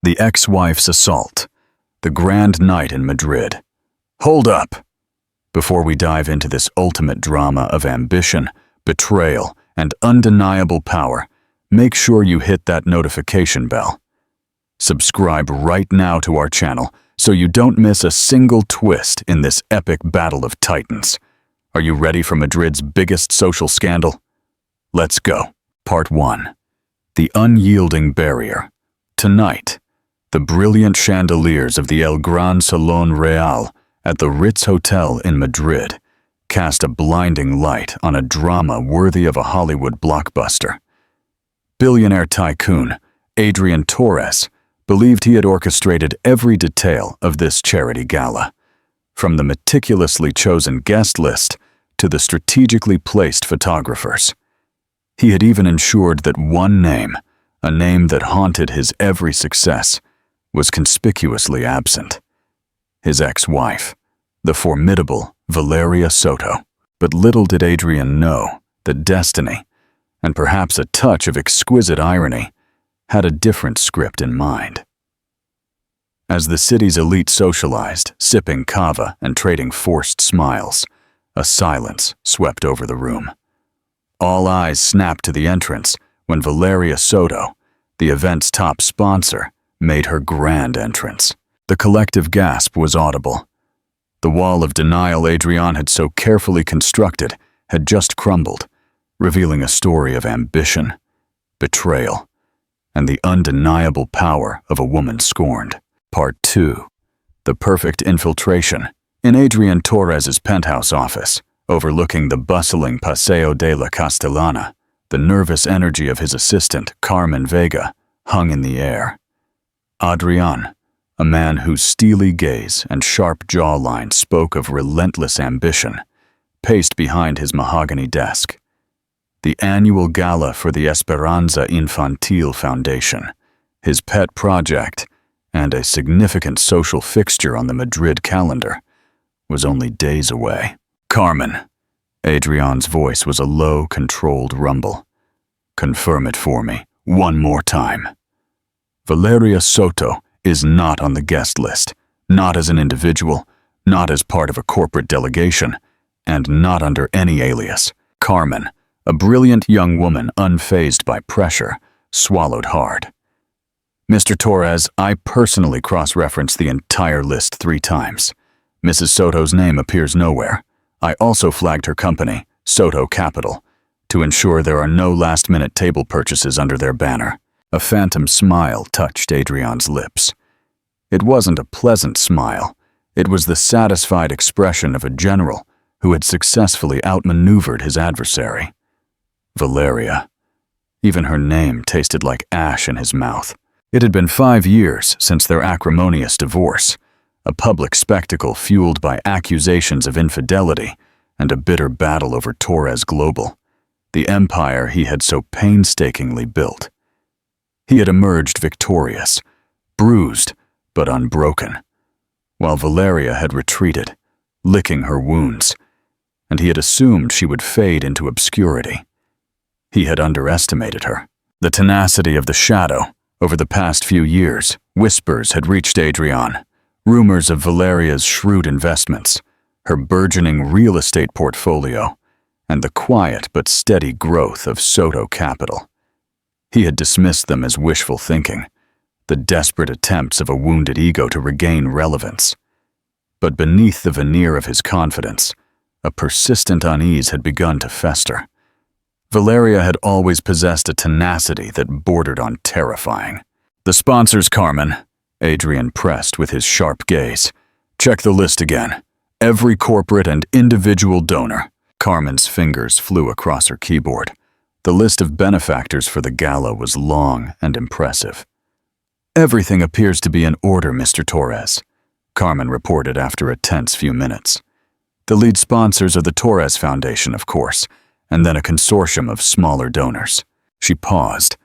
The ex-wife's assault. The grand night in Madrid. Hold up! Before we dive into this ultimate drama of ambition, betrayal, and undeniable power, make sure you hit that notification bell. Subscribe right now to our channel so you don't miss a single twist in this epic battle of titans. Are you ready for Madrid's biggest social scandal? Let's go. Part 1. The unyielding barrier. Tonight, the brilliant chandeliers of the El Gran Salón Real at the Ritz Hotel in Madrid cast a blinding light on a drama worthy of a Hollywood blockbuster. Billionaire tycoon Adrian Torres believed he had orchestrated every detail of this charity gala, from the meticulously chosen guest list to the strategically placed photographers. He had even ensured that one name, a name that haunted his every success, was conspicuously absent. His ex-wife, the formidable Valeria Soto. But little did Adrian know that destiny, and perhaps a touch of exquisite irony, had a different script in mind. As the city's elite socialized, sipping cava and trading forced smiles, a silence swept over the room. All eyes snapped to the entrance when Valeria Soto, the event's top sponsor, made her grand entrance. The collective gasp was audible. The wall of denial Adrian had so carefully constructed had just crumbled, revealing a story of ambition, betrayal, and the undeniable power of a woman scorned. Part 2. The perfect infiltration. In Adrian Torres's penthouse office, overlooking the bustling Paseo de la Castellana, the nervous energy of his assistant, Carmen Vega, hung in the air. Adrian, a man whose steely gaze and sharp jawline spoke of relentless ambition, paced behind his mahogany desk. The annual gala for the Esperanza Infantil Foundation, his pet project, and a significant social fixture on the Madrid calendar, was only days away. Carmen. Adrian's voice was a low, controlled rumble. Confirm it for me, one more time. Valeria Soto is not on the guest list, not as an individual, not as part of a corporate delegation, and not under any alias. Carmen, a brilliant young woman unfazed by pressure, swallowed hard. Mr. Torres, I personally cross-referenced the entire list 3 times. Mrs. Soto's name appears nowhere. I also flagged her company, Soto Capital, to ensure there are no last-minute table purchases under their banner. A phantom smile touched Adrian's lips. It wasn't a pleasant smile. It was the satisfied expression of a general who had successfully outmaneuvered his adversary. Valeria. Even her name tasted like ash in his mouth. It had been 5 years since their acrimonious divorce, a public spectacle fueled by accusations of infidelity and a bitter battle over Torres Global, the empire he had so painstakingly built. He had emerged victorious, bruised but unbroken, while Valeria had retreated, licking her wounds, and he had assumed she would fade into obscurity. He had underestimated her. The tenacity of the shadow. Over the past few years, whispers had reached Adrian, rumors of Valeria's shrewd investments, her burgeoning real estate portfolio, and the quiet but steady growth of Soto Capital. He had dismissed them as wishful thinking, the desperate attempts of a wounded ego to regain relevance. But beneath the veneer of his confidence, a persistent unease had begun to fester. Valeria had always possessed a tenacity that bordered on terrifying. The sponsors, Carmen, Adrian pressed with his sharp gaze. Check the list again. Every corporate and individual donor. Carmen's fingers flew across her keyboard. The list of benefactors for the gala was long and impressive. Everything appears to be in order, Mr. Torres, Carmen reported after a tense few minutes. The lead sponsors are the Torres Foundation, of course, and then a consortium of smaller donors. She paused,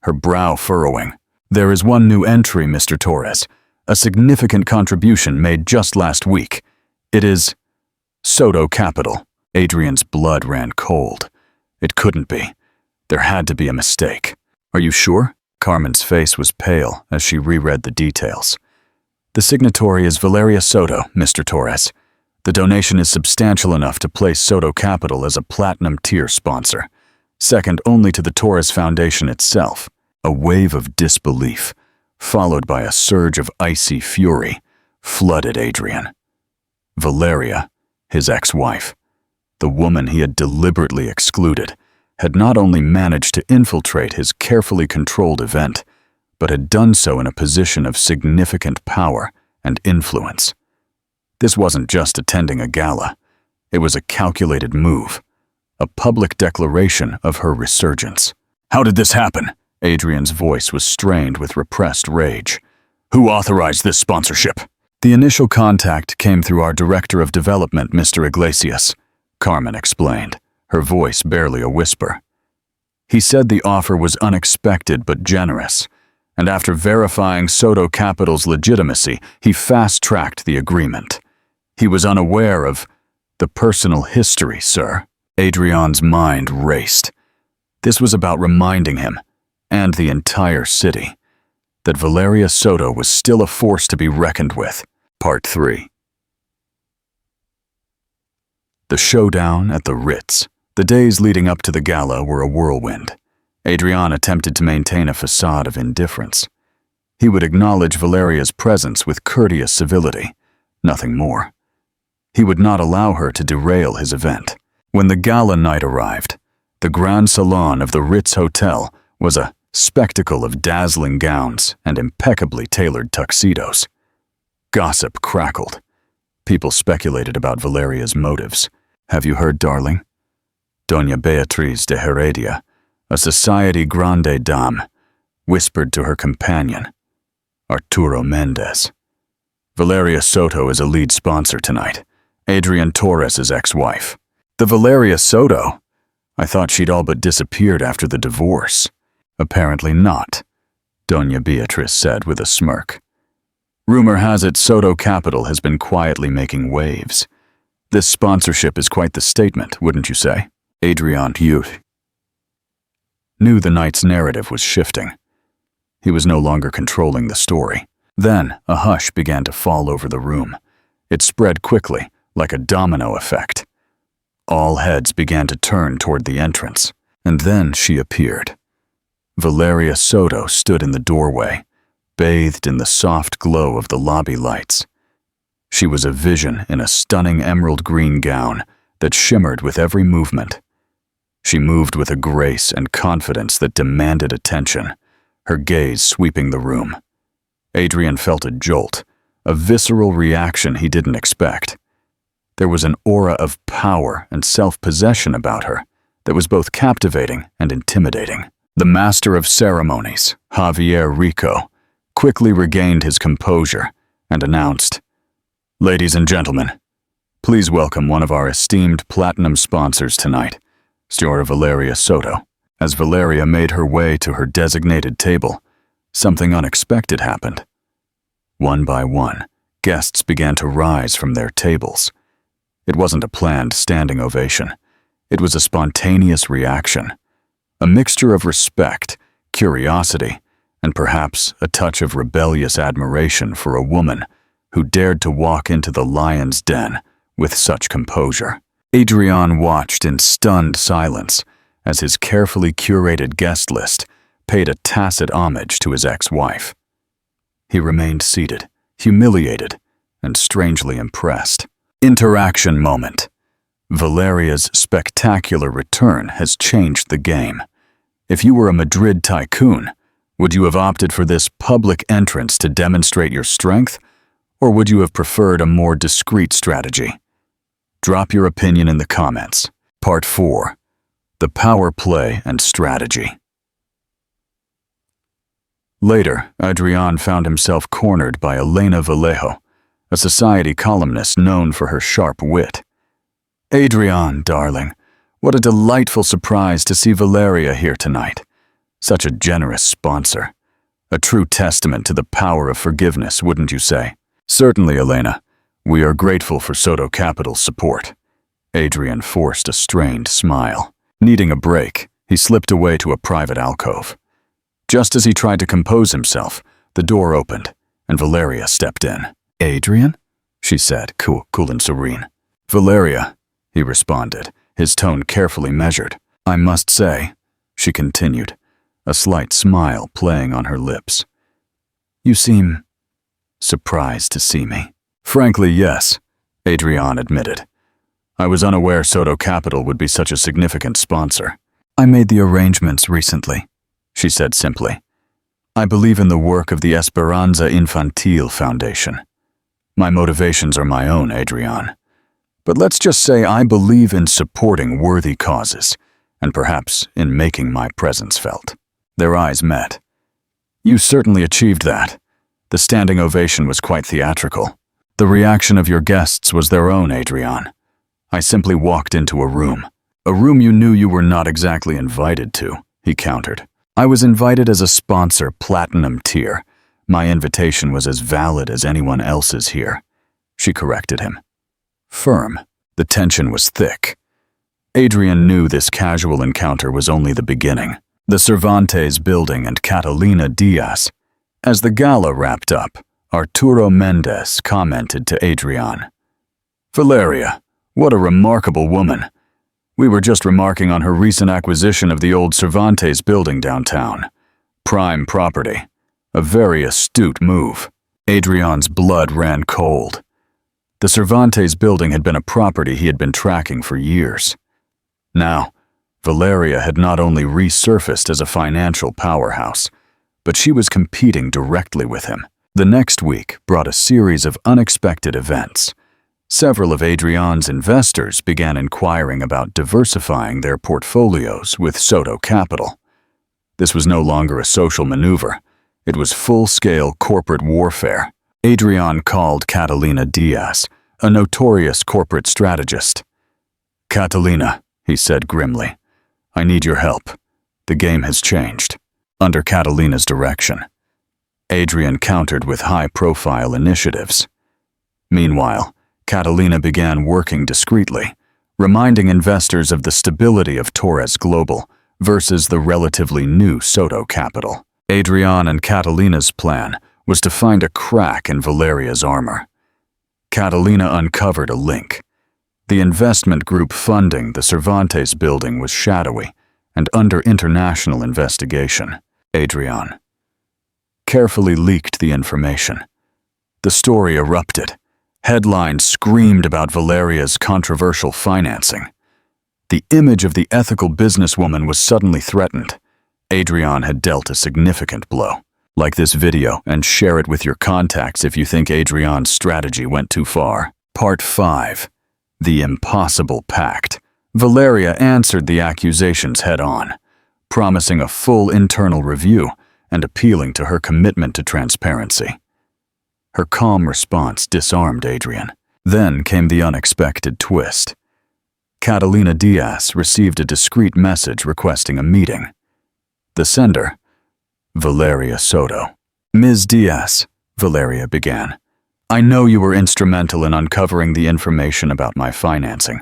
her brow furrowing. There is one new entry, Mr. Torres, a significant contribution made just last week. It is Soto Capital. Adrian's blood ran cold. It couldn't be. There had to be a mistake. Are you sure? Carmen's face was pale as she reread the details. The signatory is Valeria Soto, Mr. Torres. The donation is substantial enough to place Soto Capital as a platinum-tier sponsor, second only to the Torres Foundation itself. A wave of disbelief, followed by a surge of icy fury, flooded Adrian. Valeria, his ex-wife, the woman he had deliberately excluded, had not only managed to infiltrate his carefully controlled event, but had done so in a position of significant power and influence. This wasn't just attending a gala. It was a calculated move, a public declaration of her resurgence. "How did this happen?" Adrian's voice was strained with repressed rage. "Who authorized this sponsorship?" "The initial contact came through our Director of Development, Mr. Iglesias," Carmen explained, her voice barely a whisper. "He said the offer was unexpected but generous, and after verifying Soto Capital's legitimacy, he fast-tracked the agreement. He was unaware of the personal history, sir." Adrian's mind raced. This was about reminding him, and the entire city, that Valeria Soto was still a force to be reckoned with. Part 3. The showdown at the Ritz. The days leading up to the gala were a whirlwind. Adrian attempted to maintain a facade of indifference. He would acknowledge Valeria's presence with courteous civility, nothing more. He would not allow her to derail his event. When the gala night arrived, the Grand Salon of the Ritz Hotel was a spectacle of dazzling gowns and impeccably tailored tuxedos. Gossip crackled. People speculated about Valeria's motives. "Have you heard, darling?" Doña Beatriz de Heredia, a society grande dame, whispered to her companion, Arturo Mendez. "Valeria Soto is a lead sponsor tonight. Adrian Torres' ex-wife." "The Valeria Soto? I thought she'd all but disappeared after the divorce." "Apparently not," Doña Beatriz said with a smirk. "Rumor has it Soto Capital has been quietly making waves. This sponsorship is quite the statement, wouldn't you say?" Adrian Hughes knew the night's narrative was shifting. He was no longer controlling the story. Then a hush began to fall over the room. It spread quickly, like a domino effect. All heads began to turn toward the entrance, and then she appeared. Valeria Soto stood in the doorway, bathed in the soft glow of the lobby lights. She was a vision in a stunning emerald green gown that shimmered with every movement. She moved with a grace and confidence that demanded attention, her gaze sweeping the room. Adrian felt a jolt, a visceral reaction he didn't expect. There was an aura of power and self-possession about her that was both captivating and intimidating. The master of ceremonies, Javier Rico, quickly regained his composure and announced, "Ladies and gentlemen, please welcome one of our esteemed platinum sponsors tonight, Signora Valeria Soto." As Valeria made her way to her designated table, something unexpected happened. One by one, guests began to rise from their tables. It wasn't a planned standing ovation. It was a spontaneous reaction, a mixture of respect, curiosity, and perhaps a touch of rebellious admiration for a woman who dared to walk into the lion's den with such composure. Adrian watched in stunned silence as his carefully curated guest list paid a tacit homage to his ex-wife. He remained seated, humiliated, and strangely impressed. Interaction moment. Valeria's spectacular return has changed the game. If you were a Madrid tycoon, would you have opted for this public entrance to demonstrate your strength, or would you have preferred a more discreet strategy? Drop your opinion in the comments. Part 4. The Power Play and Strategy. Later, Adrian found himself cornered by Elena Vallejo, a society columnist known for her sharp wit. "Adrian, darling, what a delightful surprise to see Valeria here tonight. Such a generous sponsor. A true testament to the power of forgiveness, wouldn't you say?" "Certainly, Elena. We are grateful for Soto Capital's support." Adrian forced a strained smile. Needing a break, he slipped away to a private alcove. Just as he tried to compose himself, the door opened, and Valeria stepped in. "Adrian?" she said, cool and serene. "Valeria," he responded, his tone carefully measured. "I must say," she continued, a slight smile playing on her lips, "you seem surprised to see me." "Frankly, yes," Adrian admitted. "I was unaware Soto Capital would be such a significant sponsor." "I made the arrangements recently," she said simply. "I believe in the work of the Esperanza Infantil Foundation. My motivations are my own, Adrian. But let's just say I believe in supporting worthy causes, and perhaps in making my presence felt." Their eyes met. "You certainly achieved that." The standing ovation was quite theatrical. "The reaction of your guests was their own, Adrian. I simply walked into a room you knew you were not exactly invited to," he countered. "I was invited as a sponsor, platinum tier. My invitation was as valid as anyone else's here," she corrected him. Firm. The tension was thick. Adrian knew this casual encounter was only the beginning. The Cervantes building and Catalina Diaz. As the gala wrapped up, Arturo Mendez commented to Adrian, "Valeria, what a remarkable woman. We were just remarking on her recent acquisition of the old Cervantes building downtown. Prime property. A very astute move." Adrian's blood ran cold. The Cervantes building had been a property he had been tracking for years. Now, Valeria had not only resurfaced as a financial powerhouse, but she was competing directly with him. The next week brought a series of unexpected events. Several of Adrian's investors began inquiring about diversifying their portfolios with Soto Capital. This was no longer a social maneuver. It was full-scale corporate warfare. Adrian called Catalina Diaz, a notorious corporate strategist. "Catalina," he said grimly, "I need your help. The game has changed." Under Catalina's direction, Adrian countered with high-profile initiatives. Meanwhile, Catalina began working discreetly, reminding investors of the stability of Torres Global versus the relatively new Soto Capital. Adrian and Catalina's plan was to find a crack in Valeria's armor. Catalina uncovered a link. The investment group funding the Cervantes building was shadowy and under international investigation. Adrian carefully leaked the information. The story erupted. Headlines screamed about Valeria's controversial financing. The image of the ethical businesswoman was suddenly threatened. Adrian had dealt a significant blow. Like this video and share it with your contacts if you think Adrian's strategy went too far. Part 5. The Impossible Pact. Valeria answered the accusations head-on, promising a full internal review and appealing to her commitment to transparency. Her calm response disarmed Adrian. Then came the unexpected twist. Catalina Diaz received a discreet message requesting a meeting. The sender, Valeria Soto. "Ms. Diaz," Valeria began, "I know you were instrumental in uncovering the information about my financing,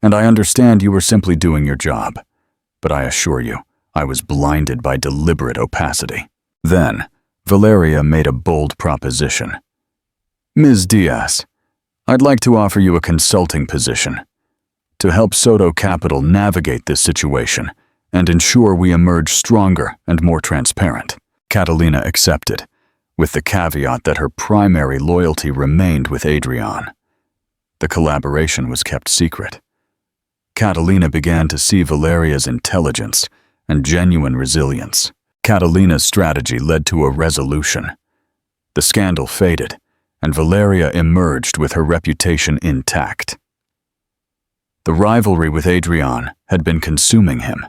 and I understand you were simply doing your job. But I assure you, I was blinded by deliberate opacity." Then, Valeria made a bold proposition. "Ms. Diaz, I'd like to offer you a consulting position to help Soto Capital navigate this situation and ensure we emerge stronger and more transparent." Catalina accepted, with the caveat that her primary loyalty remained with Adrian. The collaboration was kept secret. Catalina began to see Valeria's intelligence and genuine resilience. Catalina's strategy led to a resolution. The scandal faded, and Valeria emerged with her reputation intact. The rivalry with Adrian had been consuming him.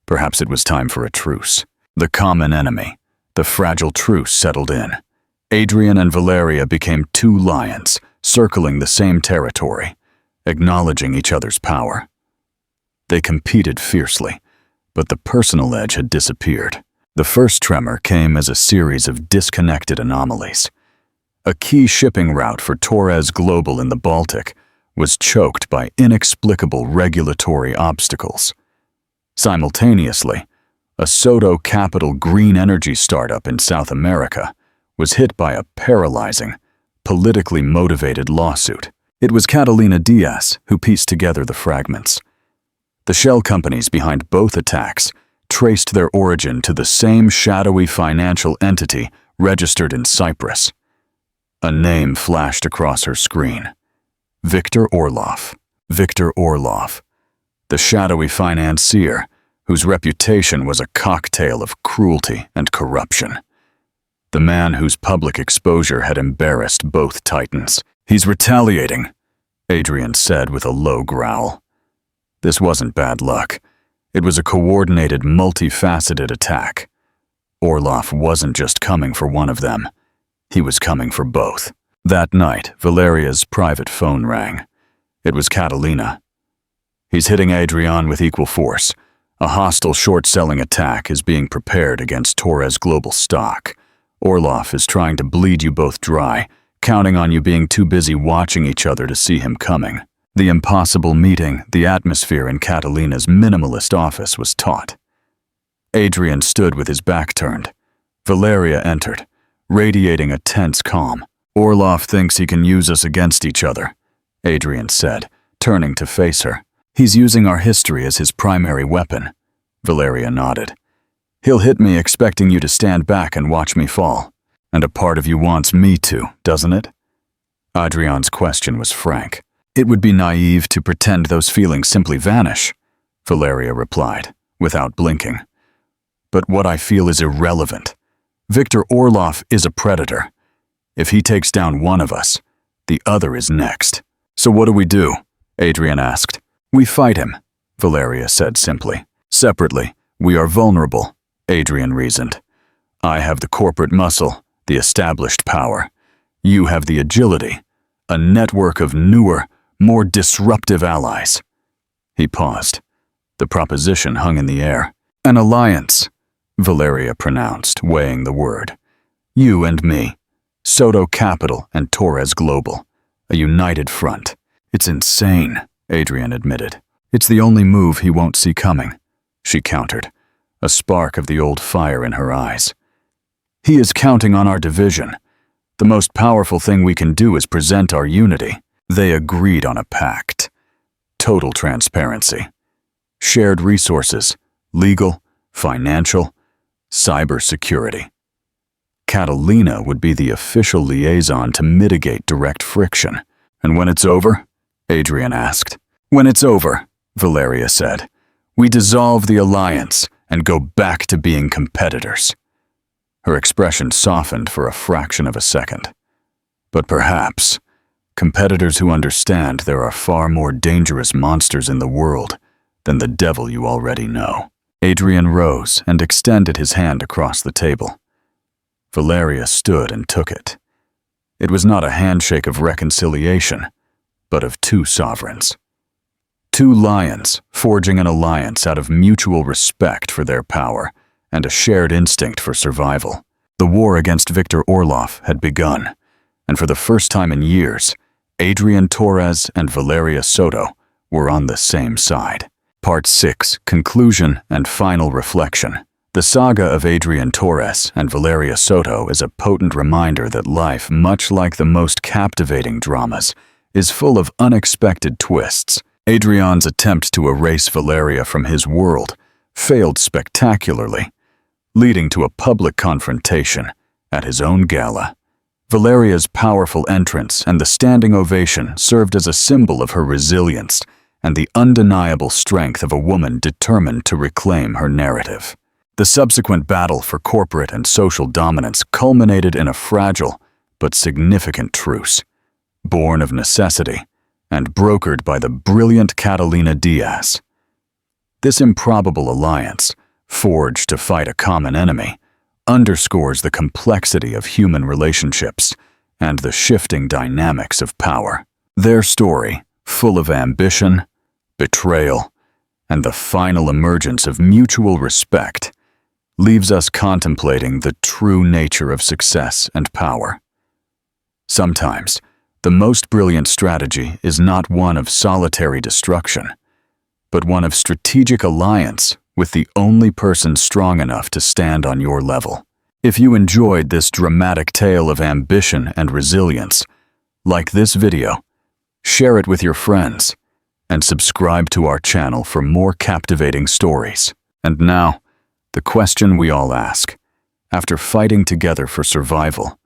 Perhaps it was time for a truce. The common enemy, the fragile truce, settled in. Adrian and Valeria became two lions, circling the same territory, acknowledging each other's power. They competed fiercely, but the personal edge had disappeared. The first tremor came as a series of disconnected anomalies. A key shipping route for Torres Global in the Baltic was choked by inexplicable regulatory obstacles. Simultaneously, a Soto capital green energy startup in South America, was hit by a paralyzing, politically motivated lawsuit. It was Catalina Diaz who pieced together the fragments. The shell companies behind both attacks traced their origin to the same shadowy financial entity registered in Cyprus. A name flashed across her screen. Viktor Orlov. Viktor Orlov, the shadowy financier whose reputation was a cocktail of cruelty and corruption. The man whose public exposure had embarrassed both titans. "He's retaliating," Adrian said with a low growl. This wasn't bad luck. It was a coordinated, multifaceted attack. Orlov wasn't just coming for one of them. He was coming for both. That night, Valeria's private phone rang. It was Catalina. "He's hitting Adrian with equal force. A hostile short-selling attack is being prepared against Torres Global stock. Orlov is trying to bleed you both dry, counting on you being too busy watching each other to see him coming." The impossible meeting, the atmosphere in Catalina's minimalist office was taut. Adrian stood with his back turned. Valeria entered, radiating a tense calm. "Orlov thinks he can use us against each other," Adrian said, turning to face her. "He's using our history as his primary weapon." Valeria nodded. "He'll hit me expecting you to stand back and watch me fall. And a part of you wants me to, doesn't it?" Adrian's question was frank. "It would be naive to pretend those feelings simply vanish," Valeria replied, without blinking. "But what I feel is irrelevant. Viktor Orlov is a predator. If he takes down one of us, the other is next." "So what do we do?" Adrian asked. "We fight him," Valeria said simply. "Separately, we are vulnerable," Adrian reasoned. "I have the corporate muscle, the established power. You have the agility, a network of newer, more disruptive allies." He paused. The proposition hung in the air. "An alliance," Valeria pronounced, weighing the word. "You and me. Soto Capital and Torres Global. A united front." "It's insane," Adrian admitted. "It's the only move he won't see coming," she countered, a spark of the old fire in her eyes. "He is counting on our division. The most powerful thing we can do is present our unity." They agreed on a pact. Total transparency. Shared resources, legal, financial, cybersecurity. Catalina would be the official liaison to mitigate direct friction. "And when it's over?" Adrian asked. "When it's over," Valeria said, "we dissolve the alliance and go back to being competitors." Her expression softened for a fraction of a second. "But perhaps, competitors who understand there are far more dangerous monsters in the world than the devil you already know." Adrian rose and extended his hand across the table. Valeria stood and took it. It was not a handshake of reconciliation, but of two sovereigns. Two lions forging an alliance out of mutual respect for their power and a shared instinct for survival. The war against Viktor Orlov had begun, and for the first time in years, Adrian Torres and Valeria Soto were on the same side. Part 6, Conclusion and Final Reflection. The saga of Adrian Torres and Valeria Soto is a potent reminder that life, much like the most captivating dramas, is full of unexpected twists. Adrian's attempt to erase Valeria from his world failed spectacularly, leading to a public confrontation at his own gala. Valeria's powerful entrance and the standing ovation served as a symbol of her resilience and the undeniable strength of a woman determined to reclaim her narrative. The subsequent battle for corporate and social dominance culminated in a fragile but significant truce, born of necessity and brokered by the brilliant Catalina Diaz. This improbable alliance, forged to fight a common enemy, underscores the complexity of human relationships and the shifting dynamics of power. Their story, full of ambition, betrayal, and the final emergence of mutual respect, leaves us contemplating the true nature of success and power. Sometimes, the most brilliant strategy is not one of solitary destruction, but one of strategic alliance with the only person strong enough to stand on your level. If you enjoyed this dramatic tale of ambition and resilience, like this video, share it with your friends, and subscribe to our channel for more captivating stories. And now, the question we all ask. After fighting together for survival,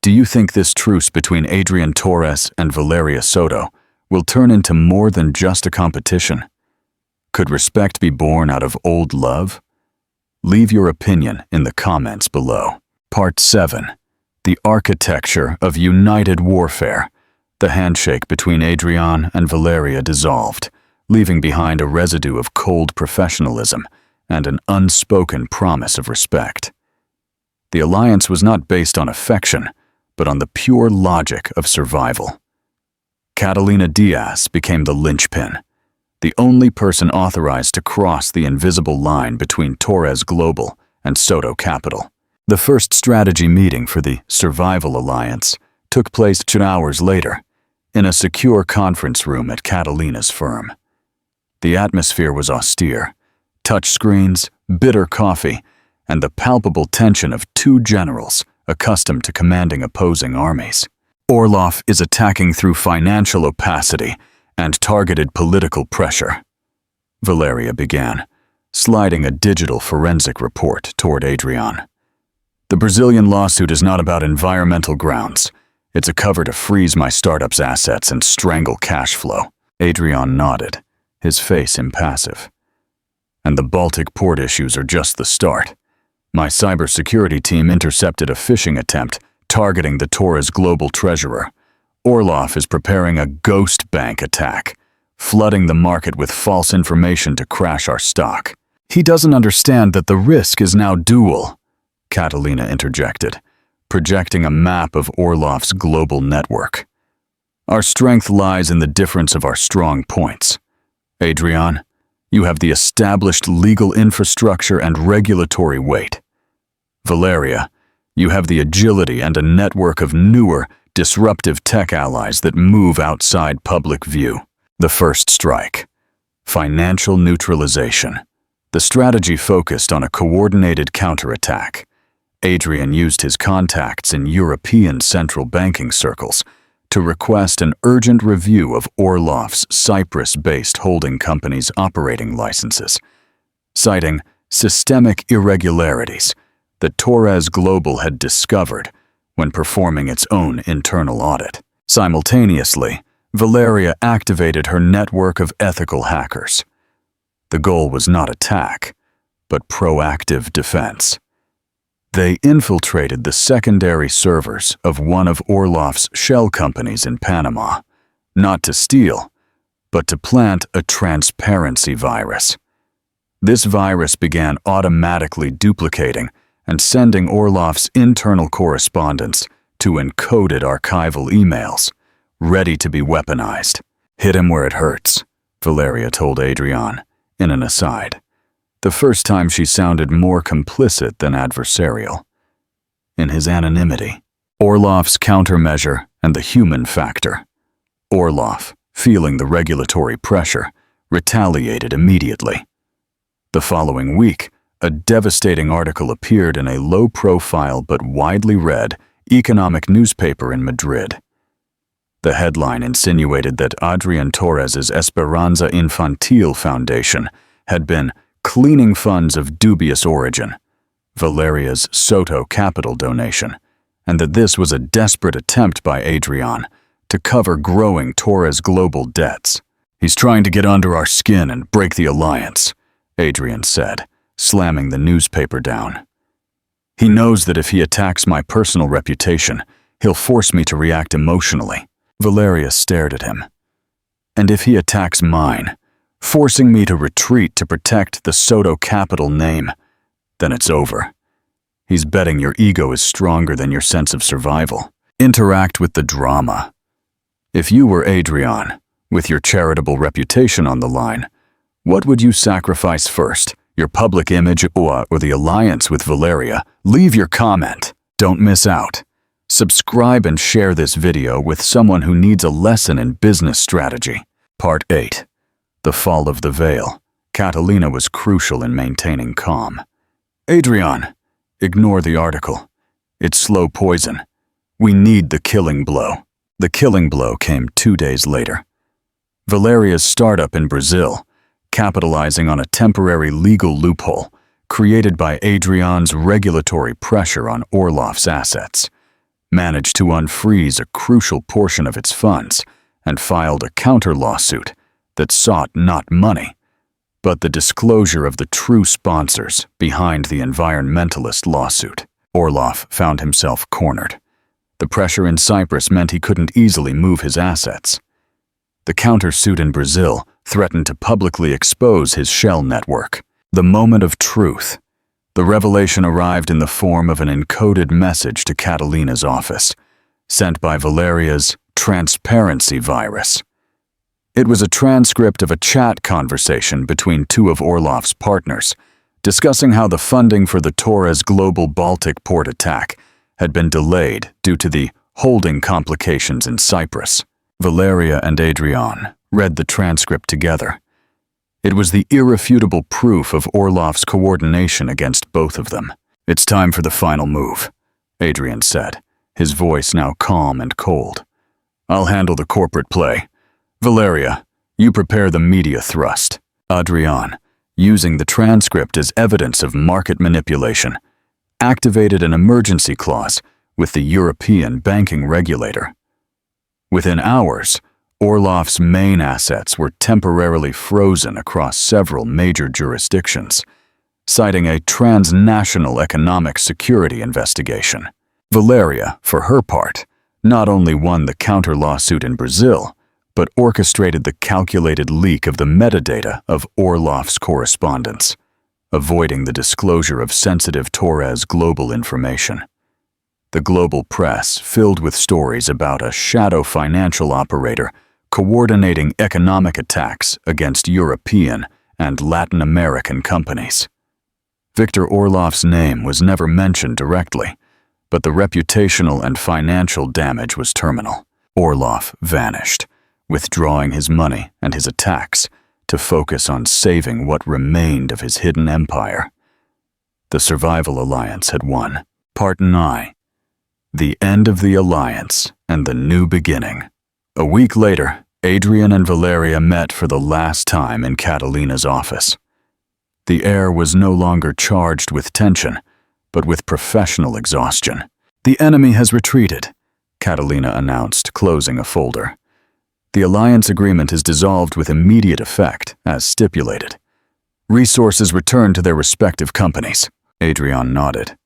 do you think this truce between Adrian Torres and Valeria Soto will turn into more than just a competition? Could respect be born out of old love? Leave your opinion in the comments below. Part 7. The Architecture of United Warfare. The handshake between Adrian and Valeria dissolved, leaving behind a residue of cold professionalism and an unspoken promise of respect. The alliance was not based on affection, but on the pure logic of survival. Catalina Diaz became the linchpin, the only person authorized to cross the invisible line between Torres Global and Soto Capital. The first strategy meeting for the Survival Alliance took place 2 hours later, in a secure conference room at Catalina's firm. The atmosphere was austere: touchscreens, bitter coffee, and the palpable tension of 2 generals accustomed to commanding opposing armies. Orof is attacking through financial opacity and targeted political pressure, Valeria began, sliding a digital forensic report toward Adrian. The Brazilian lawsuit is not about environmental grounds. It's a cover to freeze my startup's assets and strangle cash flow. Adrian nodded, his face impassive. And the Baltic port issues are just the start. My cybersecurity team intercepted a phishing attempt targeting the Torres Global treasurer. Orof is preparing a ghost bank attack, flooding the market with false information to crash our stock. He doesn't understand that the risk is now dual, Catalina interjected, projecting a map of Orlov's global network. Our strength lies in the difference of our strong points. Adrian, you have the established legal infrastructure and regulatory weight. Valeria, you have the agility and a network of newer, disruptive tech allies that move outside public view. The first strike. Financial neutralization. The strategy focused on a coordinated counterattack. Adrian used his contacts in European central banking circles to request an urgent review of Orlov's Cyprus-based holding company's operating licenses, citing systemic irregularities that Torres Global had discovered when performing its own internal audit. Simultaneously, Valeria activated her network of ethical hackers. The goal was not attack, but proactive defense. They infiltrated the secondary servers of one of Orlov's shell companies in Panama, not to steal, but to plant a transparency virus. This virus began automatically duplicating and sending Orlov's internal correspondence to encoded archival emails, ready to be weaponized. Hit him where it hurts, Valeria told Adrian, in an aside. The first time she sounded more complicit than adversarial. In his anonymity, Orlov's countermeasure and the human factor. Orof, feeling the regulatory pressure, retaliated immediately. The following week, a devastating article appeared in a low-profile but widely read economic newspaper in Madrid. The headline insinuated that Adrian Torres's Esperanza Infantil Foundation had been cleaning funds of dubious origin, Valeria's Soto Capital donation, and that this was a desperate attempt by Adrian to cover growing Torres Global debts. He's trying to get under our skin and break the alliance, Adrian said, slamming the newspaper down. He knows that if he attacks my personal reputation, he'll force me to react emotionally. Valeria stared at him. And if he attacks mine, forcing me to retreat to protect the Soto Capital name, then it's over. He's betting your ego is stronger than your sense of survival. Interact with the drama. If you were Adrian, with your charitable reputation on the line, what would you sacrifice first? Your public image or the alliance with Valeria? Leave your comment. Don't miss out. Subscribe and share this video with someone who needs a lesson in business strategy. Part 8. The Fall of the Veil. Catalina was crucial in maintaining calm. "Adrian, ignore the article. It's slow poison. We need the killing blow." The killing blow came 2 days later. Valeria's startup in Brazil, capitalizing on a temporary legal loophole created by Adrian's regulatory pressure on Orlof's assets, managed to unfreeze a crucial portion of its funds and filed a counter-lawsuit that sought not money, but the disclosure of the true sponsors behind the environmentalist lawsuit. Orof found himself cornered. The pressure in Cyprus meant he couldn't easily move his assets. The countersuit in Brazil threatened to publicly expose his shell network. The moment of truth. The revelation arrived in the form of an encoded message to Catalina's office, sent by Valeria's transparency virus. It was a transcript of a chat conversation between two of Orlof's partners, discussing how the funding for the Torres Global Baltic port attack had been delayed due to the holding complications in Cyprus. Valeria and Adrian read the transcript together. It was the irrefutable proof of Orlof's coordination against both of them. "It's time for the final move," Adrian said, his voice now calm and cold. "I'll handle the corporate play. Valeria, you prepare the media thrust." Adrian, using the transcript as evidence of market manipulation, activated an emergency clause with the European banking regulator. Within hours, Orlof's main assets were temporarily frozen across several major jurisdictions, citing a transnational economic security investigation. Valeria, for her part, not only won the counter-lawsuit in Brazil, but orchestrated the calculated leak of the metadata of Orlof's correspondence, avoiding the disclosure of sensitive Torres global information. The global press filled with stories about a shadow financial operator coordinating economic attacks against European and Latin American companies. Victor Orlof's name was never mentioned directly, but the reputational and financial damage was terminal. Orof vanished, withdrawing his money and his attacks to focus on saving what remained of his hidden empire. The Survival Alliance had won. Part 9. The End of the Alliance and the New Beginning. A week later, Adrian and Valeria met for the last time in Catalina's office. The air was no longer charged with tension, but with professional exhaustion. "The enemy has retreated," Catalina announced, closing a folder. "The alliance agreement is dissolved with immediate effect, as stipulated. Resources return to their respective companies." Adrian nodded.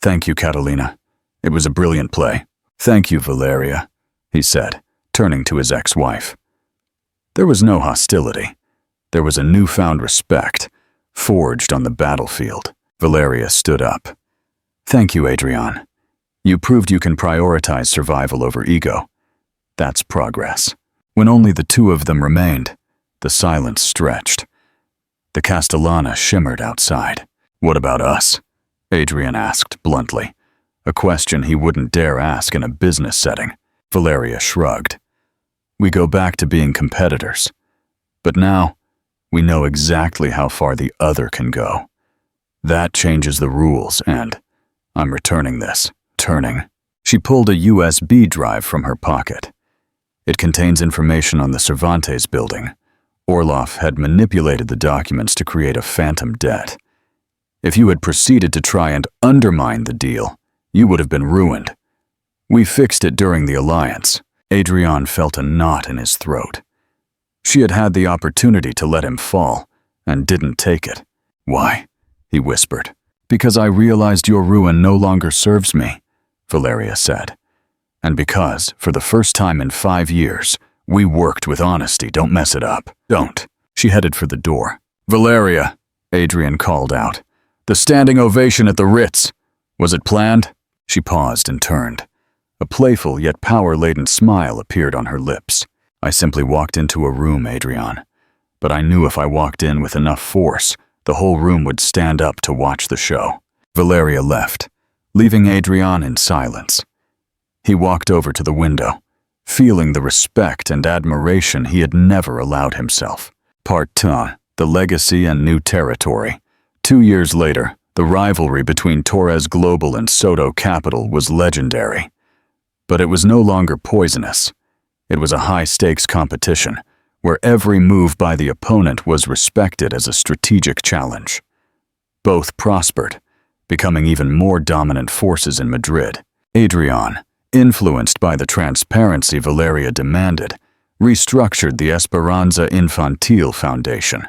"Thank you, Catalina. It was a brilliant play." "Thank you, Valeria," he said, turning to his ex-wife. There was no hostility. There was a newfound respect, forged on the battlefield. Valeria stood up. "Thank you, Adrian. You proved you can prioritize survival over ego. That's progress." When only the two of them remained, the silence stretched. The Castellana shimmered outside. "What about us?" Adrian asked bluntly, a question he wouldn't dare ask in a business setting. Valeria shrugged. "We go back to being competitors. But now, we know exactly how far the other can go. That changes the rules, and I'm returning this." Turning, she pulled a USB drive from her pocket. It contains information on the Cervantes building. Orof had manipulated the documents to create a phantom debt. If you had proceeded to try and undermine the deal, you would have been ruined. We fixed it during the alliance. Adrian felt a knot in his throat. She had had the opportunity to let him fall, and didn't take it. "Why?" he whispered. "Because I realized your ruin no longer serves me," Valeria said. "And because, for the first time in 5 years, we worked with honesty. Don't mess it up. Don't." She headed for the door. "Valeria," Adrian called out. "The standing ovation at the Ritz. Was it planned?" She paused and turned. A playful yet power-laden smile appeared on her lips. "I simply walked into a room, Adrian. But I knew if I walked in with enough force, the whole room would stand up to watch the show." Valeria left, leaving Adrian in silence. He walked over to the window, feeling the respect and admiration he had never allowed himself. Part 10. the legacy and new territory. 2 years later, the rivalry between Torres Global and Soto Capital was legendary. But it was no longer poisonous. It was a high-stakes competition, where every move by the opponent was respected as a strategic challenge. Both prospered, becoming even more dominant forces in Madrid. Adrian, influenced by the transparency Valeria demanded, restructured the Esperanza Infantil Foundation.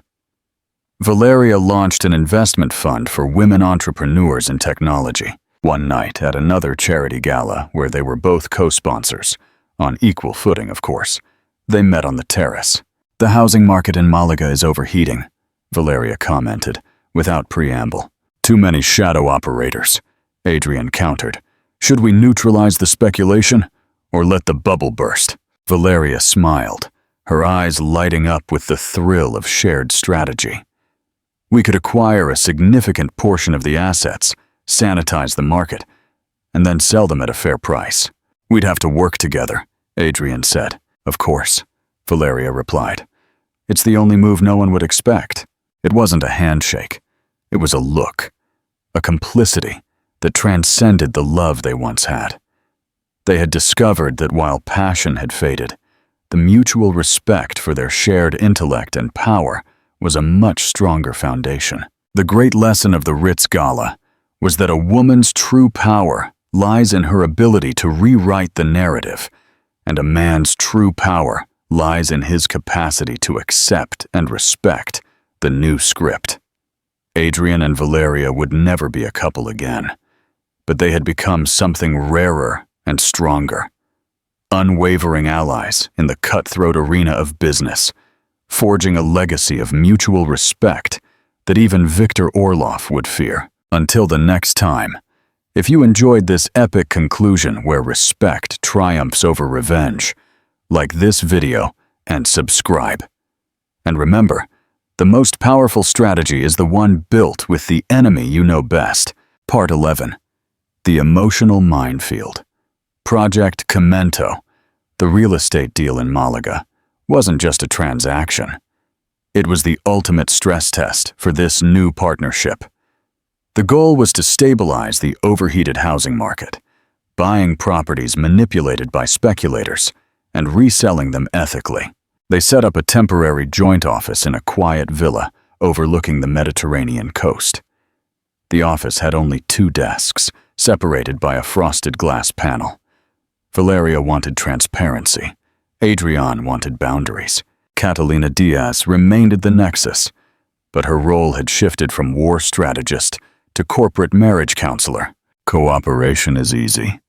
Valeria launched an investment fund for women entrepreneurs in technology. One night at another charity gala where they were both co-sponsors, on equal footing of course, they met on the terrace. "The housing market in Malaga is overheating," Valeria commented, without preamble. "Too many shadow operators," Adrian countered. "Should we neutralize the speculation, or let the bubble burst?" Valeria smiled, her eyes lighting up with the thrill of shared strategy. "We could acquire a significant portion of the assets, sanitize the market, and then sell them at a fair price. We'd have to work together," Adrian said. "Of course," Valeria replied. "It's the only move no one would expect." It wasn't a handshake. It was a look, a complicity that transcended the love they once had. They had discovered that while passion had faded, the mutual respect for their shared intellect and power was a much stronger foundation. The great lesson of the Ritz gala was that a woman's true power lies in her ability to rewrite the narrative, and a man's true power lies in his capacity to accept and respect the new script. Adrian and Valeria would never be a couple again, but they had become something rarer and stronger. Unwavering allies in the cutthroat arena of business, forging a legacy of mutual respect that even Viktor Orlov would fear. Until the next time, if you enjoyed this epic conclusion where respect triumphs over revenge, like this video and subscribe. And remember, the most powerful strategy is the one built with the enemy you know best. Part 11. The Emotional Minefield. Project Comento, the real estate deal in Malaga, wasn't just a transaction. It was the ultimate stress test for this new partnership. The goal was to stabilize the overheated housing market, buying properties manipulated by speculators and reselling them ethically. They set up a temporary joint office in a quiet villa overlooking the Mediterranean coast. The office had only 2 desks, separated by a frosted glass panel. Valeria wanted transparency. Adrian wanted boundaries. Catalina Diaz remained at the nexus, but her role had shifted from war strategist to corporate marriage counselor. "Cooperation is easy,"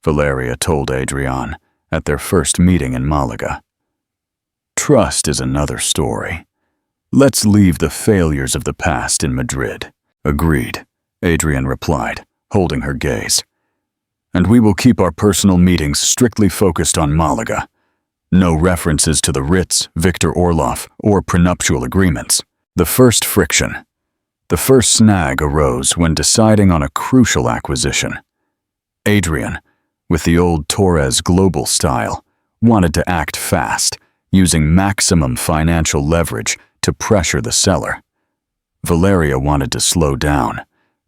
Valeria told Adrian at their first meeting in Malaga. "Trust is another story. Let's leave the failures of the past in Madrid." "Agreed," Adrian replied, holding her gaze. "And we will keep our personal meetings strictly focused on Malaga. No references to the Ritz, Viktor Orlov, or prenuptial agreements." The first friction. The first snag arose when deciding on a crucial acquisition. Adrian, with the old Torres Global style, wanted to act fast, using maximum financial leverage to pressure the seller. Valeria wanted to slow down,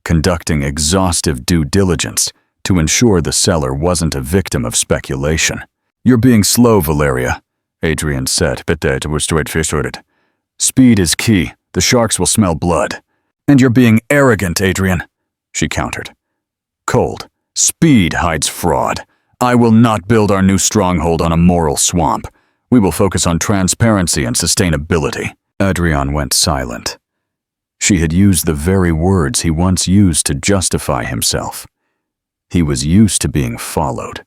conducting exhaustive due diligence to ensure the seller wasn't a victim of speculation. "You're being slow, Valeria," Adrian said, but it was straightforward. "Speed is key. The sharks will smell blood." "And you're being arrogant, Adrian," she countered. "Cold. Speed hides fraud. I will not build our new stronghold on a moral swamp. We will focus on transparency and sustainability." Adrian went silent. She had used the very words he once used to justify himself. He was used to being followed.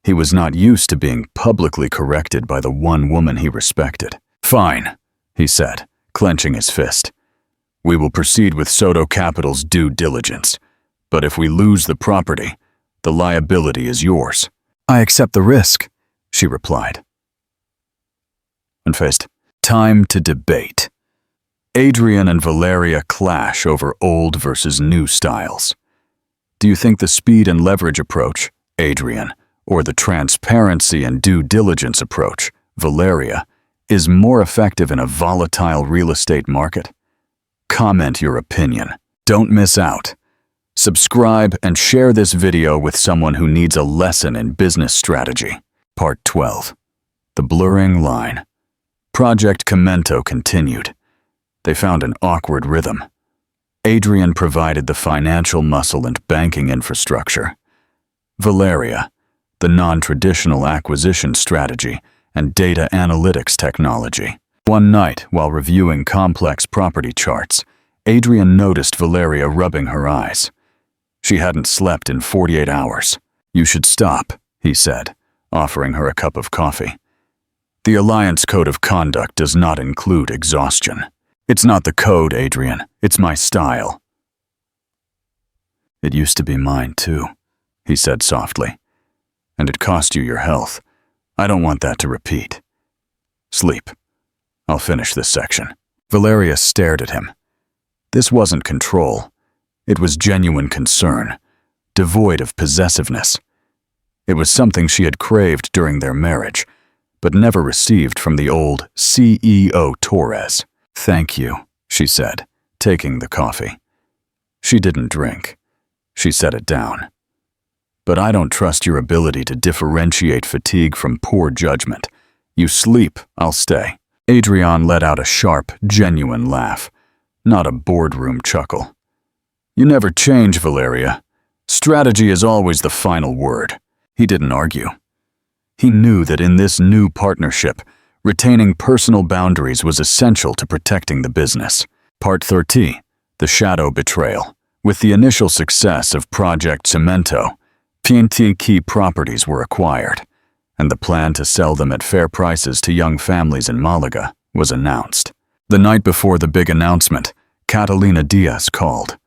He was not used to being publicly corrected by the one woman he respected. "Fine," he said, clenching his fist. "We will proceed with Soto Capital's due diligence. But if we lose the property, the liability is yours." "I accept the risk," she replied. Unfazed. Time to debate. Adrian and Valeria clash over old versus new styles. Do you think the speed and leverage approach, Adrian, or the transparency and due diligence approach, Valeria, is more effective in a volatile real estate market? Comment your opinion. Don't miss out. Subscribe and share this video with someone who needs a lesson in business strategy. Part 12. The Blurring Line. Project Commento continued. They found an awkward rhythm. Adrian provided the financial muscle and banking infrastructure. Valeria, the non-traditional acquisition strategy and data analytics technology. One night, while reviewing complex property charts, Adrian noticed Valeria rubbing her eyes. She hadn't slept in 48 hours. "You should stop," he said, offering her a cup of coffee. "The Alliance Code of Conduct does not include exhaustion." "It's not the code, Adrian. It's my style." "It used to be mine, too," he said softly. "And it cost you your health. I don't want that to repeat. Sleep. I'll finish this section." Valeria stared at him. This wasn't control. It was genuine concern, devoid of possessiveness. It was something she had craved during their marriage, but never received from the old CEO Torres. "Thank you," she said, taking the coffee. She didn't drink. She set it down. "But I don't trust your ability to differentiate fatigue from poor judgment. You sleep, I'll stay." Adrian let out a sharp, genuine laugh, not a boardroom chuckle. "You never change, Valeria. Strategy is always the final word." He didn't argue. He knew that in this new partnership, retaining personal boundaries was essential to protecting the business. Part 13, the shadow betrayal. With the initial success of Project Cemento, PNT key properties were acquired, and the plan to sell them at fair prices to young families in Malaga was announced. The night before the big announcement, Catalina Diaz called.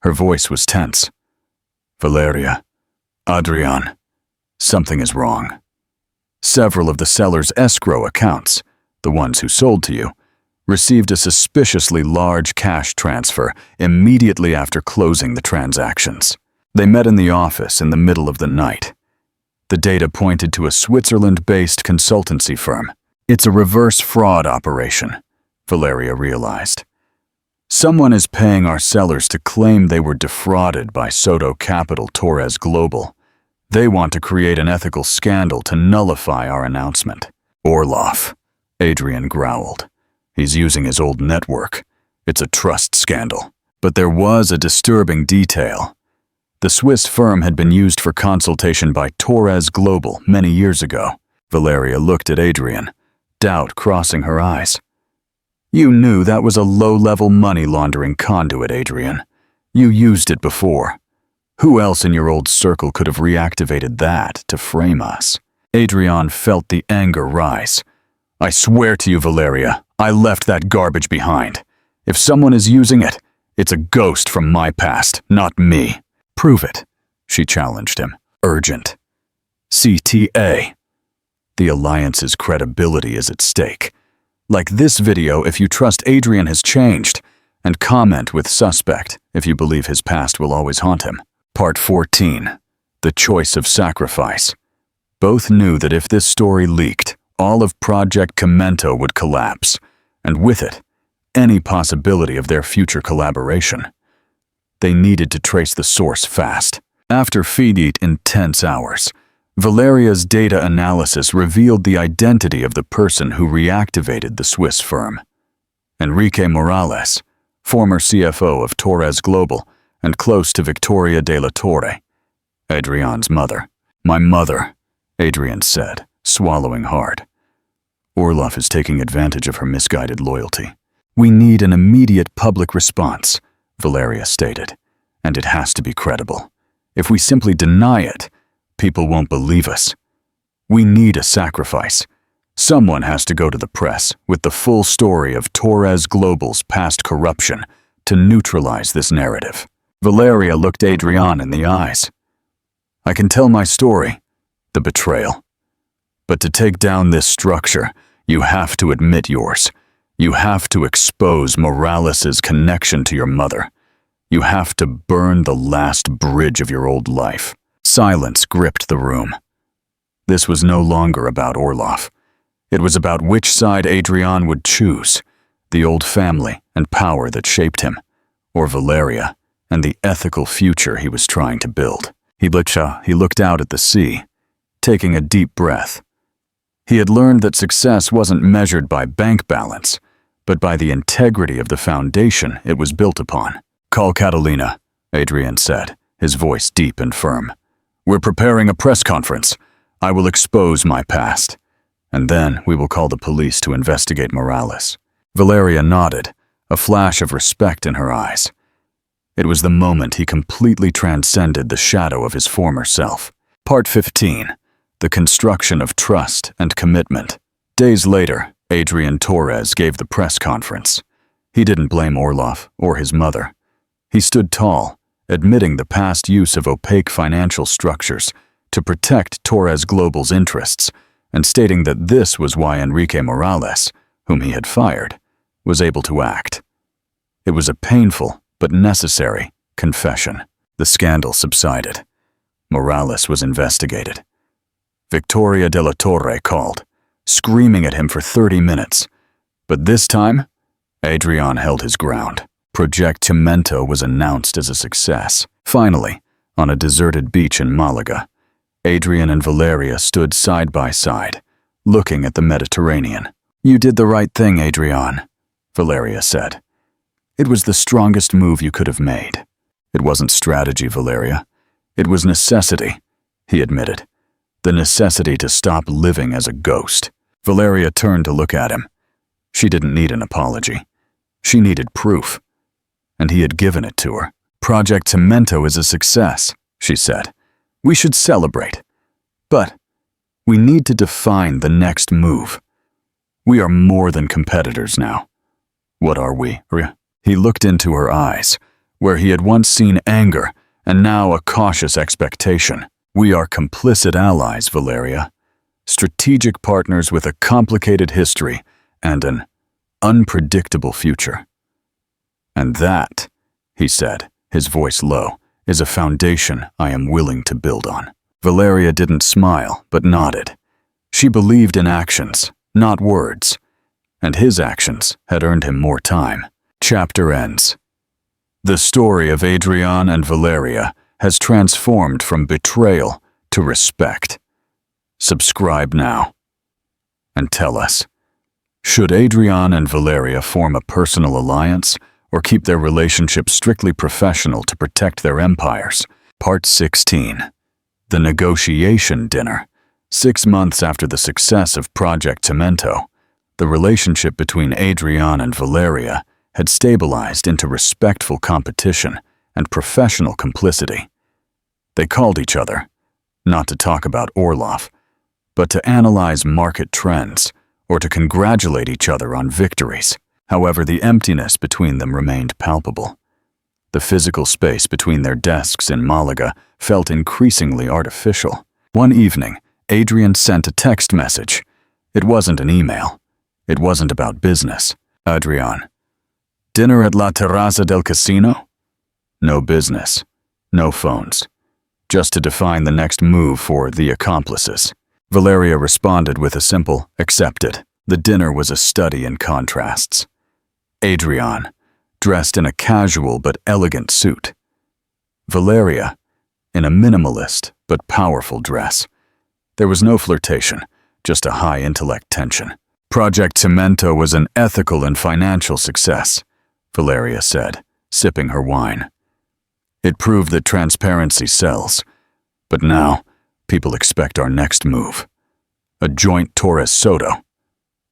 Her voice was tense. "Valeria, Adrian, something is wrong. Several of the seller's escrow accounts, the ones who sold to you, received a suspiciously large cash transfer immediately after closing the transactions. They met in the office in the middle of the night. The data pointed to a Switzerland-based consultancy firm. It's a reverse fraud operation," Valeria realized. "Someone is paying our sellers to claim they were defrauded by Soto Capital Torres Global. They want to create an ethical scandal to nullify our announcement." "Orof," Adrian growled. "He's using his old network. It's a trust scandal." But there was a disturbing detail. The Swiss firm had been used for consultation by Torres Global many years ago. Valeria looked at Adrian, doubt crossing her eyes. "You knew that was a low-level money laundering conduit, Adrian. You used it before. Who else in your old circle could have reactivated that to frame us?" Adrian felt the anger rise. "I swear to you, Valeria, I left that garbage behind. If someone is using it, it's a ghost from my past, not me." "Prove it," she challenged him. "Urgent. CTA. The Alliance's credibility is at stake. Like this video if you trust Adrian has changed, and comment with suspect if you believe his past will always haunt him." Part 14. The Choice of Sacrifice. Both knew that if this story leaked, all of Project Commento would collapse, and with it, any possibility of their future collaboration. They needed to trace the source fast. After feeding intense hours, Valeria's data analysis revealed the identity of the person who reactivated the Swiss firm. Enrique Morales, former CFO of Torres Global and close to Victoria de la Torre, Adrian's mother. "My mother," Adrian said, swallowing hard. "Orof is taking advantage of her misguided loyalty. We need an immediate public response," Valeria stated, "and it has to be credible. If we simply deny it, people won't believe us. We need a sacrifice. Someone has to go to the press with the full story of Torres Global's past corruption to neutralize this narrative." Valeria looked Adrian in the eyes. "I can tell my story, the betrayal. But to take down this structure, you have to admit yours. You have to expose Morales's connection to your mother. You have to burn the last bridge of your old life." Silence gripped the room. This was no longer about Orof. It was about which side Adrian would choose, the old family and power that shaped him, or Valeria and the ethical future he was trying to build. He looked out at the sea, taking a deep breath. He had learned that success wasn't measured by bank balance, but by the integrity of the foundation it was built upon. "Call Catalina," Adrian said, his voice deep and firm. "We're preparing a press conference. I will expose my past, and then we will call the police to investigate Morales." Valeria nodded, a flash of respect in her eyes. It was the moment he completely transcended the shadow of his former self. Part 15. The construction of trust and commitment. Days later, Adrian Torres gave the press conference. He didn't blame Orof or his mother. He stood tall, admitting the past use of opaque financial structures to protect Torres Global's interests, and stating that this was why Enrique Morales, whom he had fired, was able to act. It was a painful but necessary confession. The scandal subsided. Morales was investigated. Victoria de la Torre called, screaming at him for 30 minutes. But this time, Adrian held his ground. Project Cemento was announced as a success. Finally, on a deserted beach in Malaga, Adrian and Valeria stood side by side, looking at the Mediterranean. "You did the right thing, Adrian," Valeria said. "It was the strongest move you could have made." "It wasn't strategy, Valeria. It was necessity," he admitted. "The necessity to stop living as a ghost." Valeria turned to look at him. She didn't need an apology. She needed proof. And he had given it to her. "Project Cemento is a success," she said. "We should celebrate. But we need to define the next move. We are more than competitors now." "What are we?" He looked into her eyes, where he had once seen anger and now a cautious expectation. "We are complicit allies, Valeria. Strategic partners with a complicated history and an unpredictable future. And that," he said, his voice low, "is a foundation I am willing to build on." Valeria didn't smile, but nodded. She believed in actions, not words, and his actions had earned him more time. Chapter ends. The story of Adrian and Valeria has transformed from betrayal to respect. Subscribe now. And tell us, should Adrian and Valeria form a personal alliance or keep their relationship strictly professional to protect their empires? Part 16. The Negotiation Dinner. 6 months after the success of Project Cemento, the relationship between Adrian and Valeria had stabilized into respectful competition and professional complicity. They called each other, not to talk about Orof, but to analyze market trends or to congratulate each other on victories. However, the emptiness between them remained palpable. The physical space between their desks in Malaga felt increasingly artificial. One evening, Adrian sent a text message. It wasn't an email. It wasn't about business. "Adrian, dinner at La Terraza del Casino?" No business. No phones. Just to define the next move for the accomplices. Valeria responded with a simple, "Accepted." The dinner was a study in contrasts. Adrian, dressed in a casual but elegant suit. Valeria, in a minimalist but powerful dress. There was no flirtation, just a high-intellect tension. Project Cemento was an ethical and financial success, Valeria said, sipping her wine. It proved that transparency sells. But now, people expect our next move. A joint Torres Soto.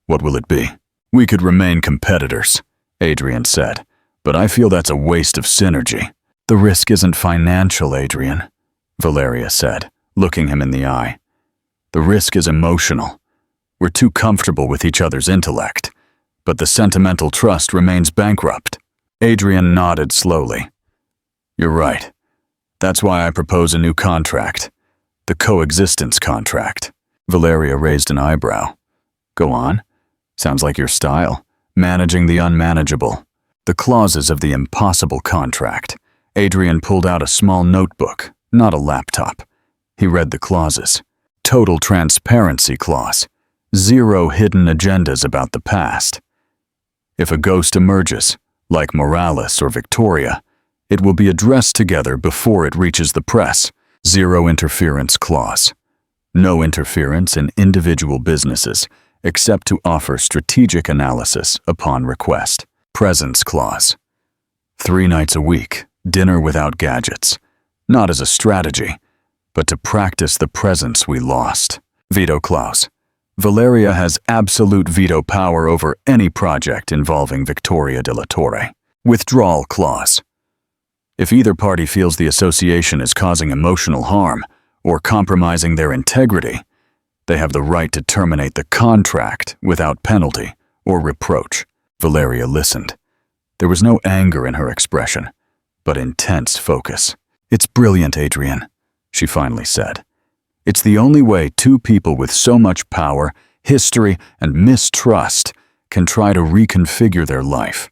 What will it be? "We could remain competitors," Adrian said, "but I feel that's a waste of synergy." "The risk isn't financial, Adrian," Valeria said, looking him in the eye. "The risk is emotional. We're too comfortable with each other's intellect, but the sentimental trust remains bankrupt." Adrian nodded slowly. "You're right. That's why I propose a new contract. The coexistence contract." Valeria raised an eyebrow. "Go on. Sounds like your style. Managing the unmanageable." The clauses of the impossible contract. Adrian pulled out a small notebook, not a laptop. He read the clauses. Total transparency clause. Zero hidden agendas about the past. If a ghost emerges, like Morales or Victoria, it will be addressed together before it reaches the press. Zero interference clause. No interference in individual businesses, except to offer strategic analysis upon request. Presence clause. 3 nights a week, dinner without gadgets. Not as a strategy, but to practice the presence we lost. Veto clause. Valeria has absolute veto power over any project involving Victoria de la Torre. Withdrawal clause. If either party feels the association is causing emotional harm or compromising their integrity, they have the right to terminate the contract without penalty or reproach. Valeria listened. There was no anger in her expression, but intense focus. "It's brilliant, Adrian," she finally said. "It's the only way two people with so much power, history, and mistrust can try to reconfigure their life.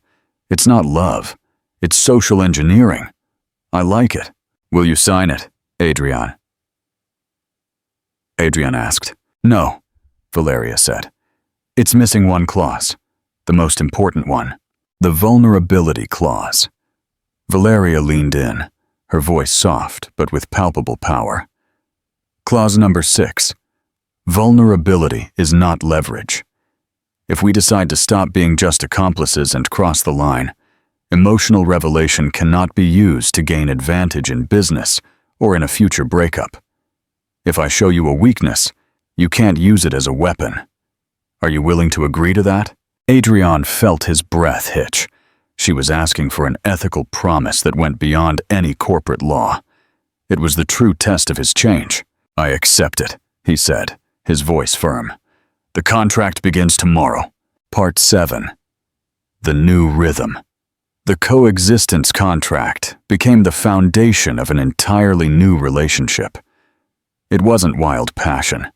It's not love. It's social engineering. I like it." "Will you sign it, Adrian?" Adrian asked. "No," Valeria said. "It's missing one clause, the most important one, the vulnerability clause." Valeria leaned in, her voice soft but with palpable power. Clause number 6. Vulnerability is not leverage. If we decide to stop being just accomplices and cross the line, emotional revelation cannot be used to gain advantage in business or in a future breakup. If I show you a weakness, you can't use it as a weapon. Are you willing to agree to that? Adrian felt his breath hitch. She was asking for an ethical promise that went beyond any corporate law. It was the true test of his change. "I accept it," he said, his voice firm. "The contract begins tomorrow." Part 7. The new rhythm. The coexistence contract became the foundation of an entirely new relationship. It wasn't wild passion,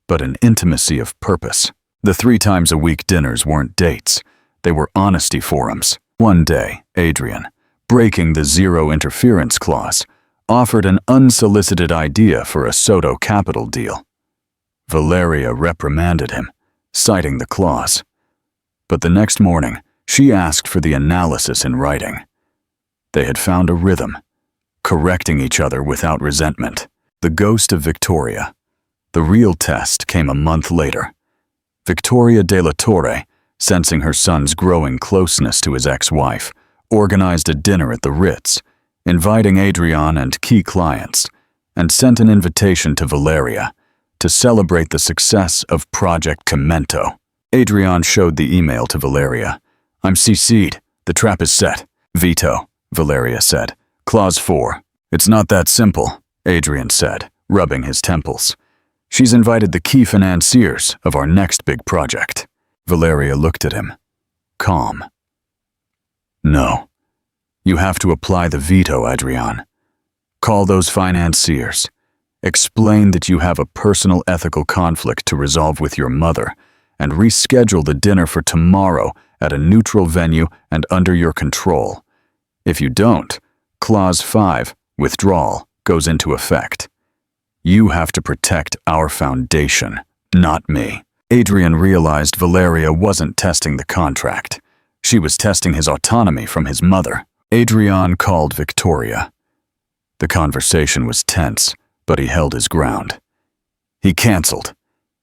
but an intimacy of purpose. The 3 times a week dinners weren't dates. They were honesty forums. One day, Adrian, breaking the zero interference clause, offered an unsolicited idea for a Soto capital deal. Valeria reprimanded him, citing the clause. But the next morning, she asked for the analysis in writing. They had found a rhythm, correcting each other without resentment. The ghost of Victoria. The real test came a month later. Victoria de la Torre, sensing her son's growing closeness to his ex-wife, organized a dinner at the Ritz, inviting Adrian and key clients, and sent an invitation to Valeria to celebrate the success of Project Commento. Adrian showed the email to Valeria. "I'm CC'd. The trap is set." "Veto," Valeria said. "Clause 4. "It's not that simple," Adrian said, rubbing his temples. "She's invited the key financiers of our next big project." Valeria looked at him, calm. "No. You have to apply the veto, Adrian. Call those financiers. Explain that you have a personal ethical conflict to resolve with your mother, and reschedule the dinner for tomorrow at a neutral venue and under your control. If you don't, Clause 5, withdrawal, goes into effect. You have to protect our foundation, not me." Adrian realized Valeria wasn't testing the contract. She was testing his autonomy from his mother. Adrian called Victoria. The conversation was tense, but he held his ground. He canceled.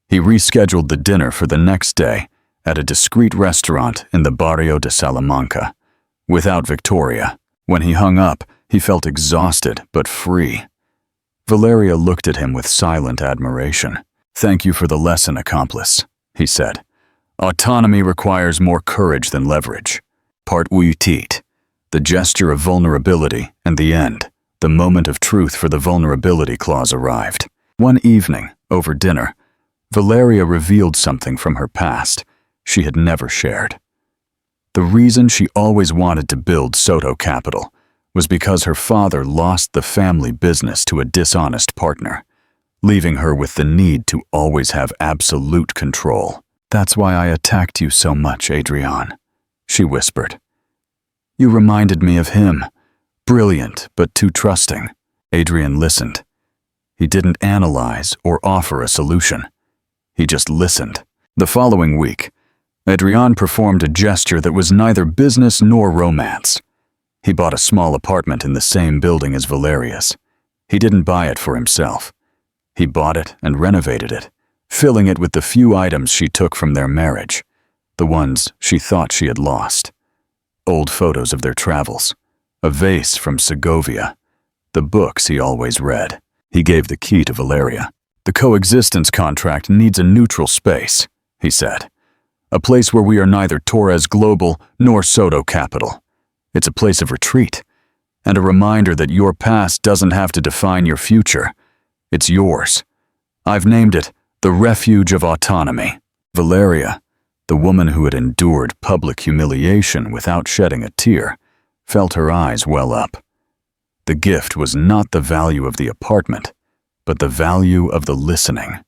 He rescheduled the dinner for the next day at a discreet restaurant in the Barrio de Salamanca, without Victoria. When he hung up, he felt exhausted but free. Valeria looked at him with silent admiration. "Thank you for the lesson, accomplice," he said. "Autonomy requires more courage than leverage." Part 8. The gesture of vulnerability and the end. The moment of truth for the vulnerability clause arrived. One evening, over dinner, Valeria revealed something from her past she had never shared. The reason she always wanted to build Soto Capital was because her father lost the family business to a dishonest partner, leaving her with the need to always have absolute control. "That's why I attacked you so much, Adrian," she whispered. "You reminded me of him, brilliant but too trusting." Adrian listened. He didn't analyze or offer a solution. He just listened. The following week, Adrian performed a gesture that was neither business nor romance. He bought a small apartment in the same building as Valeria's. He didn't buy it for himself. He bought it and renovated it, filling it with the few items she took from their marriage, the ones she thought she had lost. Old photos of their travels, a vase from Segovia, the books he always read. He gave the key to Valeria. "The coexistence contract needs a neutral space," he said. "A place where we are neither Torres Global nor Soto Capital. It's a place of retreat, and a reminder that your past doesn't have to define your future. It's yours. I've named it the Refuge of Autonomy." Valeria, the woman who had endured public humiliation without shedding a tear, felt her eyes well up. The gift was not the value of the apartment, but the value of the listening.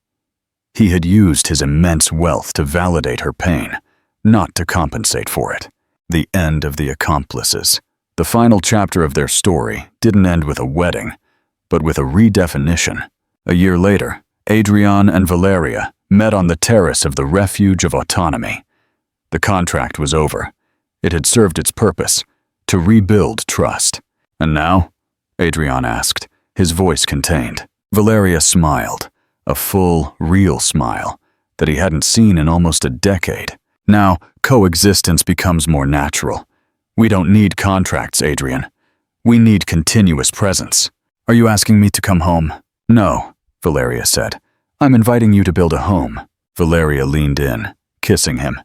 He had used his immense wealth to validate her pain, not to compensate for it. The end of the accomplices. The final chapter of their story didn't end with a wedding, but with a redefinition. A year later, Adrian and Valeria met on the terrace of the Refuge of Autonomy. The contract was over. It had served its purpose, to rebuild trust. "And now?" Adrian asked, his voice contained. Valeria smiled, a full, real smile that he hadn't seen in almost a decade. "Now, coexistence becomes more natural. We don't need contracts, Adrian. We need continuous presence." "Are you asking me to come home?" "No," Valeria said. "I'm inviting you to build a home." Valeria leaned in, kissing him.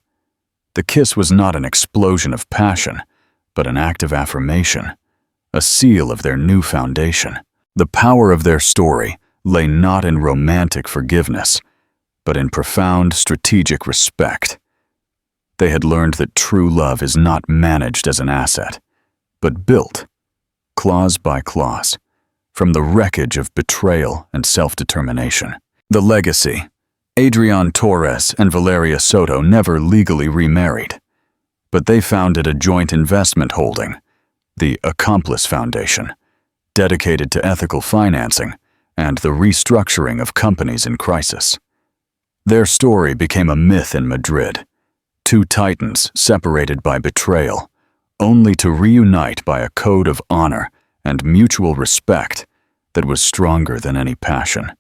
The kiss was not an explosion of passion, but an act of affirmation, a seal of their new foundation. The power of their story lay not in romantic forgiveness, but in profound strategic respect. They had learned that true love is not managed as an asset, but built, clause by clause, from the wreckage of betrayal and self-determination. The legacy. Adrian Torres and Valeria Soto never legally remarried, but they founded a joint investment holding, the Accomplice Foundation, dedicated to ethical financing and the restructuring of companies in crisis. Their story became a myth in Madrid. Two titans separated by betrayal, only to reunite by a code of honor and mutual respect that was stronger than any passion.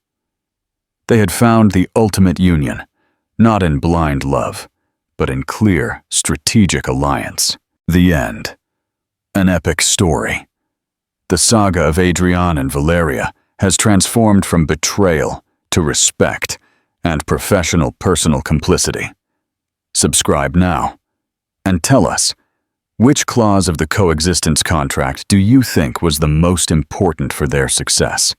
They had found the ultimate union, not in blind love, but in clear, strategic alliance. The end. An epic story. The saga of Adrian and Valeria has transformed from betrayal to respect and professional personal complicity. Subscribe now, and tell us, which clause of the coexistence contract do you think was the most important for their success?